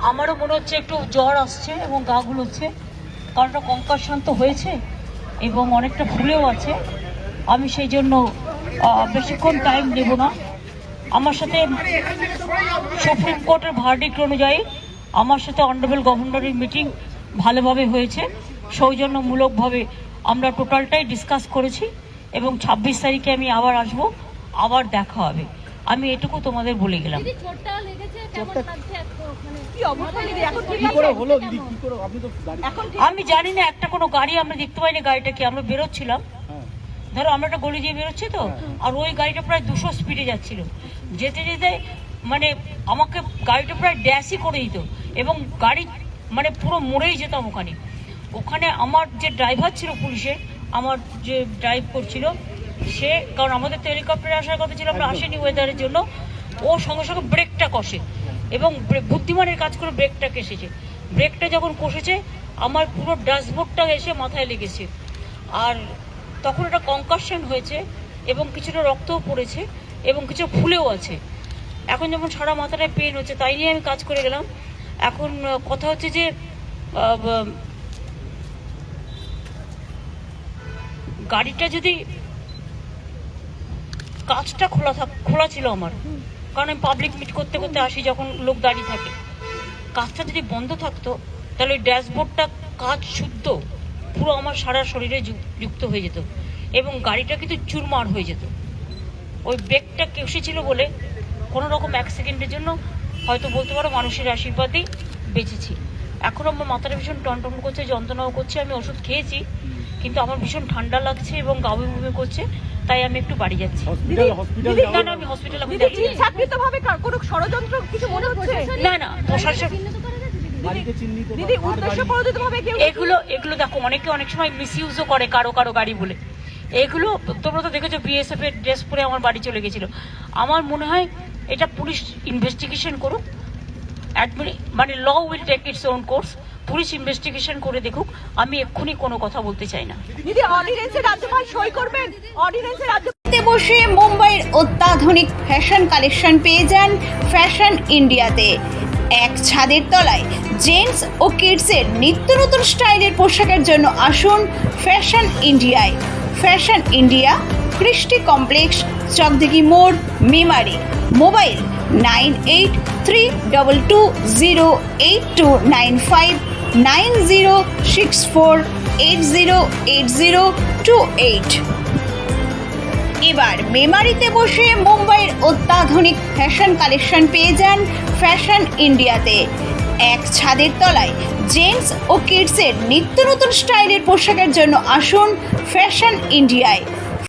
আমারও মনে হচ্ছে একটু জ্বর আসছে এবং গা গুলোচ্ছে, কারণ একটা কঙ্কাশান্ত হয়েছে এবং অনেকটা ফুলেও আছে। আমি সেই জন্য বেশিক্ষণ টাইম নেব না। আমার সাথে সুপ্রিম কোর্টের ভার্ডিক্ট অনুযায়ী আমার সাথে অনারেবল গভর্নরের মিটিং ভালোভাবে হয়েছে, সৌজন্যমূলকভাবে আমরা টোটালটাই ডিসকাস করেছি এবং 26 তারিখে আমি আবার আসব, আবার দেখা হবে। আমি এটুকু তোমাদের বলে গেলাম। আমি জানি না, একটা কোনো গাড়ি আমরা দেখতে পাইনি। গাড়িটা কি, আমরা বেরোচ্ছিলাম, ধরো আমরা একটা গলি দিয়ে বেরোচ্ছি তো, আর ওই গাড়িটা প্রায় 200 স্পিডে যাচ্ছিল। যেতে যেতে মানে আমাকে গাড়িটা প্রায় ড্যাশই করে দিত এবং গাড়ি মানে পুরো মরেই যেতাম ওখানে। ওখানে আমার যে ড্রাইভার ছিল পুলিশের, আমার যে ড্রাইভ করছিল সে, কারণ আমাদের তো হেলিকপ্টারে আসার কথা ছিল, আমরা আসেনি ওয়েদারের জন্য, ও সঙ্গে সঙ্গে ব্রেকটা কষে এবং বুদ্ধিমানের কাজ করে ব্রেকটা কেসেছে। ব্রেকটা যখন কষেছে আমার পুরো ড্যাশবোর্ডটা এসে মাথায় লেগেছে, আর তখন একটা কনকাশন হয়েছে এবং কিছুটা রক্তও পড়েছে এবং কিছু ফুলেও আছে। এখন যেমন সারা মাথাটায় পেন হচ্ছে, তাই নিয়ে আমি কাজ করে গেলাম। এখন কথা হচ্ছে যে গাড়িটা যদি কাঁচটা খোলা ছিল আমার, কারণ আমি পাবলিক মিট করতে করতে আসি যখন লোক দাঁড়িয়ে থাকে, কাঁচটা যদি বন্ধ থাকতো তাহলে ওই ড্যাশবোর্ডটা কাঁচ শুদ্ধ পুরো আমার সারা শরীরে যুক্ত হয়ে যেত এবং গাড়িটা কিন্তু চুরমার হয়ে যেত। ওই ব্রেকটা কেসেছিল বলে কোনো রকম 1 সেকেন্ডের জন্য হয়তো বলতে পারো মানুষের আশীর্বাদেই বেঁচেছি। এখন আমার মাথাটা ভীষণ টনটন করছে, যন্ত্রণাও করছে। আমি ওষুধ খেয়েছি কিন্তু আমার ভীষণ ঠান্ডা লাগছে এবং গা বমি বমি করছে, তাই আমি একটু বাড়ি যাচ্ছি। না না, আমি হসপিটালে কোনো ষড়যন্ত্র কিছু মনে হচ্ছে? না না, প্রশাসন এগুলো দেখো, অনেকে অনেক সময় মিসইউজও করে কারো কারো গাড়ি বলে। এগুলো তোমরা তো দেখেছো, বিএসএফ এর ড্রেস পরে আমার বাড়ি চলে গেছিল। আমার মনে হয় এটা পুলিশ ইনভেস্টিগেশন করুক, মানে law will take its own course. Police investigation করে দেখুক, আমি এক্ষুনি কোনো কথা বলতে চাই না। দিদি, অর্ডিন্যান্সে রাজ্যপাল সই করবেন? অর্ডিন্যান্সে রাজ্যপালে বসে মুম্বাইয়ের অত্যাধুনিক ফ্যাশন কালেকশন পেয়ে যান ফ্যাশন ইন্ডিয়াতে। এক ছাদের তলায় জেন্টস ও কিডসের নিত্য নতুন স্টাইলের পোশাকের জন্য আসুন ফ্যাশন ইন্ডিয়ায়। ফ্যাশন ইন্ডিয়া, কৃষ্টি কমপ্লেক্স, চকদিঘি মোড়, মেমারি। মোবাইল 9832208295, 9064808028। এবার মেমারিতে বসে মুম্বাইয়ের অত্যাধুনিক ফ্যাশন কালেকশন পেয়ে যান ফ্যাশন ইন্ডিয়াতে। এক ছাদের তলায় জেন্টস ও কিডসের নিত্য নতুন স্টাইলের পোশাকের জন্য আসুন ফ্যাশন ইন্ডিয়ায়।